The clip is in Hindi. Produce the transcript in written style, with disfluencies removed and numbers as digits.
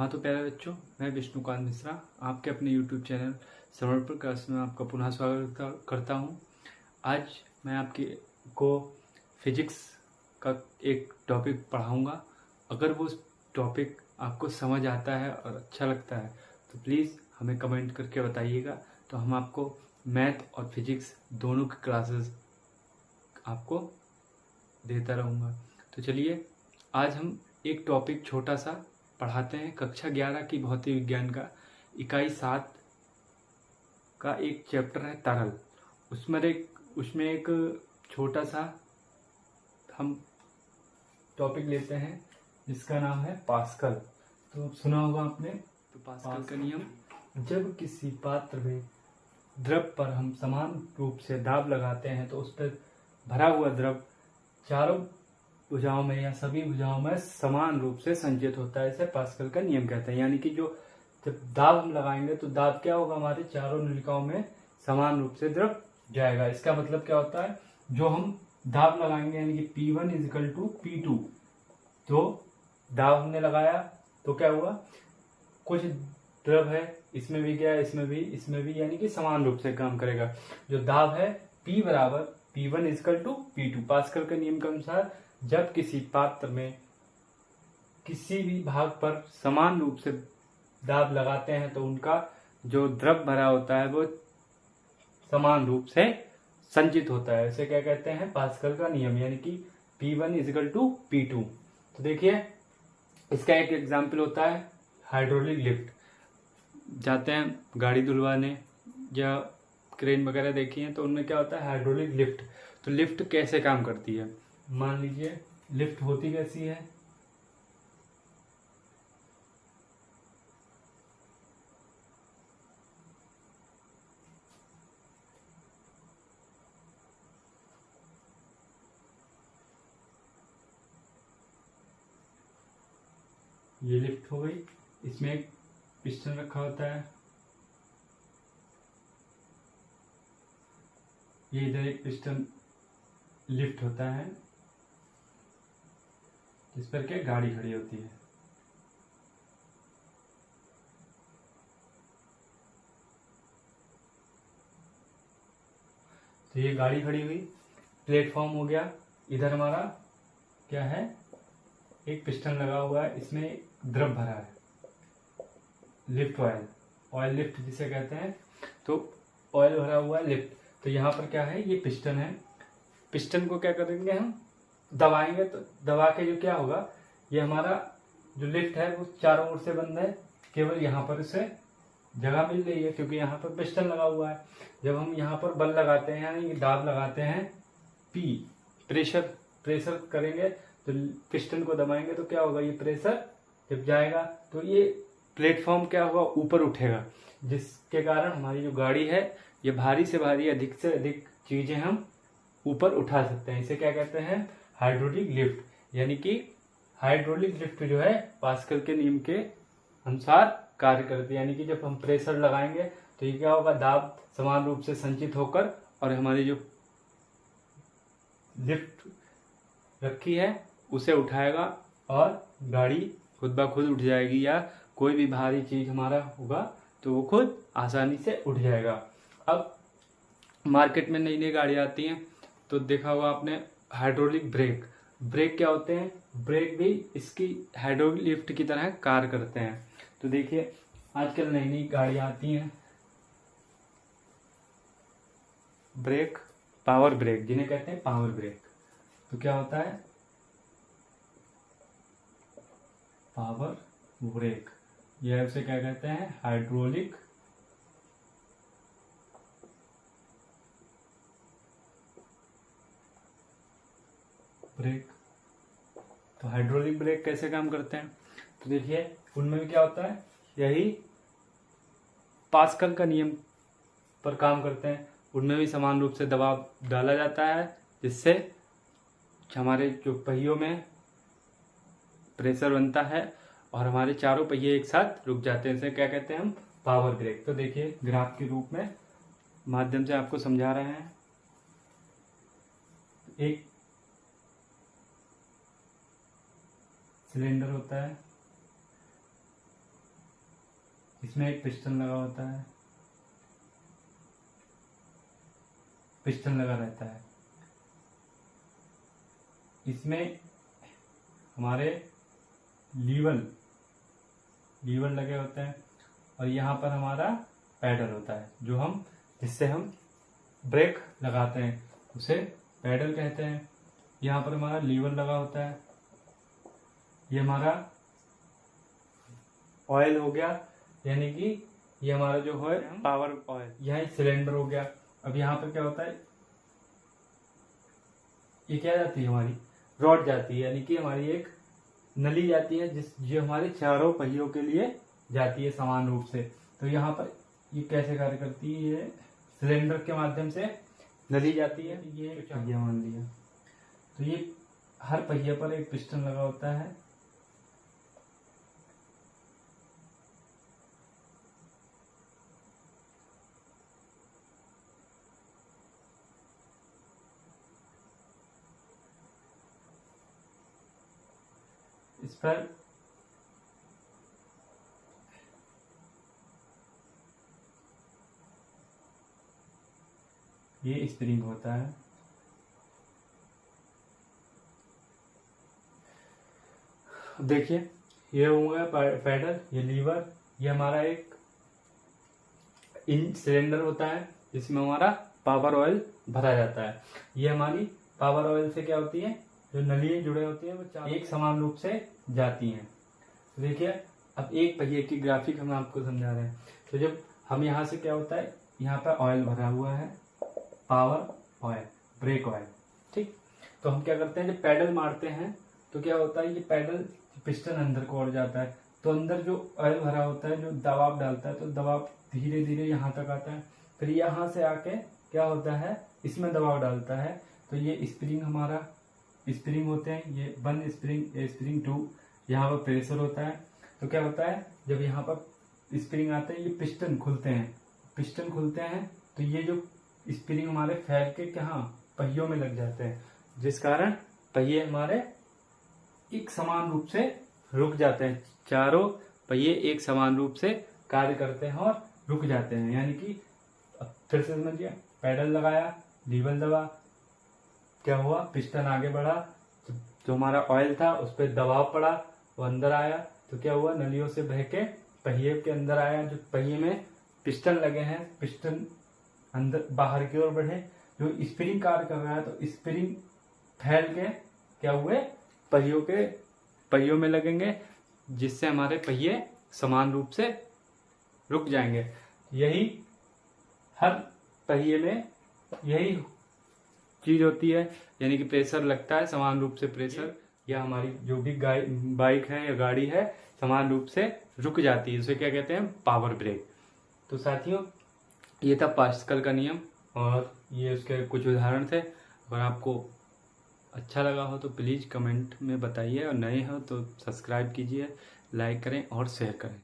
हाँ तो प्यारे बच्चों, मैं विष्णुकांत मिश्रा आपके अपने YouTube चैनल समर्पण क्लास में आपका पुनः स्वागत करता हूँ। आज मैं आपके को फिजिक्स का एक टॉपिक पढ़ाऊँगा। अगर वो टॉपिक आपको समझ आता है और अच्छा लगता है तो प्लीज़ हमें कमेंट करके बताइएगा, तो हम आपको मैथ और फिजिक्स दोनों की क्लासेस आपको देता रहूँगा। तो चलिए आज हम एक टॉपिक छोटा सा पढ़ाते हैं। कक्षा 11 की भौतिक विज्ञान का इकाई 7 का एक चैप्टर है तरल। उसमें एक छोटा सा हम टॉपिक लेते हैं जिसका नाम है पास्कल। तो सुना होगा आपने। तो पास्कल का नियम, जब किसी पात्र में द्रव पर हम समान रूप से दाब लगाते हैं तो उस पर भरा हुआ द्रव चारों भुजाओं में या सभी भुजाओं में समान रूप से संचित होता है। इसे पास्कल का नियम कहते हैं। यानी कि जब दाब हम लगाएंगे तो दाब क्या होगा, हमारे चारों नलिकाओं में समान रूप से द्रव जाएगा। इसका मतलब क्या होता है, जो हम दाब लगाएंगे यानी कि P1 इजिकल टू P2, तो दाब हमने लगाया तो क्या हुआ, कुछ द्रव है इसमें भी गया, इसमें भी यानी कि समान रूप से काम करेगा। जो दाब है P बराबर P1 is equal to P2। Pascal के नियम के अनुसार जब किसी पात्र में किसी भी भाग पर समान रूप से दाब लगाते हैं तो उनका जो द्रव भरा होता है वो समान रूप से संचित होता है। इसे क्या कहते हैं, पास्कल का नियम, यानी कि P1 इजिकल टू P2। तो देखिए इसका एक एग्जाम्पल होता है हाइड्रोलिक लिफ्ट। जाते हैं गाड़ी धुलवाने या क्रेन वगैरह देखी है तो उनमें क्या होता है, हाइड्रोलिक लिफ्ट। तो लिफ्ट कैसे काम करती है, मान लीजिए लिफ्ट होती कैसी है, ये लिफ्ट हो गई। इसमें एक पिस्टन रखा होता है, ये इधर एक पिस्टन लिफ्ट होता है जिस पर के गाड़ी खड़ी होती है। तो ये गाड़ी खड़ी हुई, प्लेटफॉर्म हो गया। इधर हमारा क्या है, एक पिस्टन लगा हुआ है, इसमें द्रव भरा है, लिफ्ट ऑयल लिफ्ट जिसे कहते हैं। तो ऑयल भरा हुआ है लिफ्ट। तो यहाँ पर क्या है, ये पिस्टन है। पिस्टन को क्या करेंगे, हम दबाएंगे तो दबा के जो क्या होगा, ये हमारा जो लिफ्ट है वो चारों ओर से बंद है, केवल यहाँ पर इसे जगह मिल रही है क्योंकि यहाँ पर पिस्टन लगा हुआ है। जब हम यहाँ पर बल लगाते हैं यानी दाब लगाते हैं P, प्रेशर करेंगे तो पिस्टन को दबाएंगे तो क्या होगा, ये प्रेशर जब जाएगा तो ये प्लेटफॉर्म क्या होगा, ऊपर उठेगा, जिसके कारण हमारी जो गाड़ी है ये भारी से भारी अधिक से अधिक चीजें हम ऊपर उठा सकते हैं। इसे क्या कहते हैं, हाइड्रोलिक लिफ्ट। यानी कि हाइड्रोलिक लिफ्ट जो है पास्कल के नियम के अनुसार कार्य करती है। यानी कि जब हम प्रेशर लगाएंगे तो ये क्या होगा, दाब समान रूप से संचित होकर और हमारी जो लिफ्ट रखी है उसे उठाएगा और गाड़ी खुद ब खुद उठ जाएगी, या कोई भी भारी चीज हमारा होगा तो वो खुद आसानी से उठ जाएगा। अब मार्केट में नई नई गाड़ी आती हैं तो देखा होगा आपने हाइड्रोलिक ब्रेक क्या होते हैं, ब्रेक भी इसकी हाइड्रोलिक लिफ्ट की तरह कार्य करते हैं। तो देखिए आजकल नई नई गाड़ियां आती हैं, ब्रेक, पावर ब्रेक जिन्हें कहते हैं पावर ब्रेक। तो क्या होता है, पावर ब्रेक, यह उसे क्या कहते हैं, हाइड्रोलिक ब्रेक। तो हाइड्रोलिक ब्रेक कैसे काम करते हैं, तो देखिए उनमें भी क्या होता है, यही पास्कल का नियम पर काम करते हैं। उनमें भी समान रूप से दबाव डाला जाता है जिससे हमारे जो पहियों में प्रेशर बनता है और हमारे चारों पहिए एक साथ रुक जाते हैं। इसे क्या कहते हैं हम, पावर ब्रेक। तो देखिए ग्राफ के रूप में माध्यम से आपको समझा रहे हैं। एक सिलेंडर होता है, इसमें एक पिस्टन लगा होता है, पिस्टन लगा रहता है। इसमें हमारे लीवर लगे होते हैं और यहाँ पर हमारा पैडल होता है जिससे हम ब्रेक लगाते हैं, उसे पैडल कहते हैं। यहाँ पर हमारा लीवर लगा होता है, ये हमारा ऑयल हो गया, यानी कि ये हमारा जो है पावर ऑयल, यह सिलेंडर हो गया। अब यहाँ पर क्या होता है, ये क्या जाती है, हमारी रॉड जाती है, यानी कि हमारी एक नली जाती है जो हमारे चारों पहियों के लिए जाती है समान रूप से। तो यहाँ पर ये कैसे कार्य करती है, ये सिलेंडर के माध्यम से नली जाती है। ये पहिया मान लिया, तो ये हर पहिए पर एक पिस्टन लगा होता है। इस पर ये स्प्रिंग होता है। देखिए, ये होगा पैडल, ये लीवर, ये हमारा एक सिलेंडर होता है जिसमें हमारा पावर ऑयल भरा जाता है। ये हमारी पावर ऑयल से क्या होती है, जो नलियां जुड़े होती है वो एक समान रूप से जाती हैं। तो देखिए, अब एक पहिए की ग्राफिक हम आपको समझा रहे हैं। तो जब हम यहाँ से क्या होता है, यहाँ पर ऑयल भरा हुआ है, पावर ऑयल, ब्रेक ऑयल, ठीक। तो हम क्या करते हैं, जब पैडल मारते हैं तो क्या होता है, ये पैडल पिस्टन अंदर को और जाता है, तो अंदर जो ऑयल भरा होता है, जो दबाव डालता है, तो दबाव धीरे धीरे यहाँ तक आता है, फिर यहाँ से आके क्या होता है, इसमें दबाव डालता है। तो ये स्प्रिंग हमारा स्प्रिंग होते हैं, ये 1 स्प्रिंग, ए स्प्रिंग 2, यहाँ पर प्रेशर होता है। तो क्या होता है, जब यहाँ पर स्प्रिंग आते हैं, ये पिस्टन खुलते हैं, तो ये जो स्प्रिंग हमारे फैल के कहाँ पहियों में लग जाते हैं, जिस कारण पहिए हमारे एक समान रूप से रुक जाते हैं। चारों पहिए एक समान रूप से कार्य करते हैं और रुक जाते हैं। यानी कि फिर से समझिए, पैडल लगाया, लीवर दबा, क्या हुआ, पिस्टन आगे बढ़ा, जो हमारा ऑयल था उस पर दबाव पड़ा, वो अंदर आया, तो क्या हुआ, नलियों से बह के पहिए के अंदर आया। जो पहिए में पिस्टन लगे हैं, पिस्टन अंदर बाहर की ओर बढ़े, जो स्प्रिंग कार्य कर रहा है, तो स्प्रिंग फैल के क्या हुए, पहियों में लगेंगे, जिससे हमारे पहिए समान रूप से रुक जाएंगे। यही हर पहिए में यही चीज होती है, यानी कि प्रेशर लगता है समान रूप से, प्रेशर या हमारी जो भी बाइक है या गाड़ी है समान रूप से रुक जाती है, उसे क्या कहते हैं, पावर ब्रेक। तो साथियों, ये था पास्कल का नियम और ये उसके कुछ उदाहरण थे। अगर आपको अच्छा लगा हो तो प्लीज़ कमेंट में बताइए, और नए हो तो सब्सक्राइब कीजिए, लाइक करें और शेयर करें।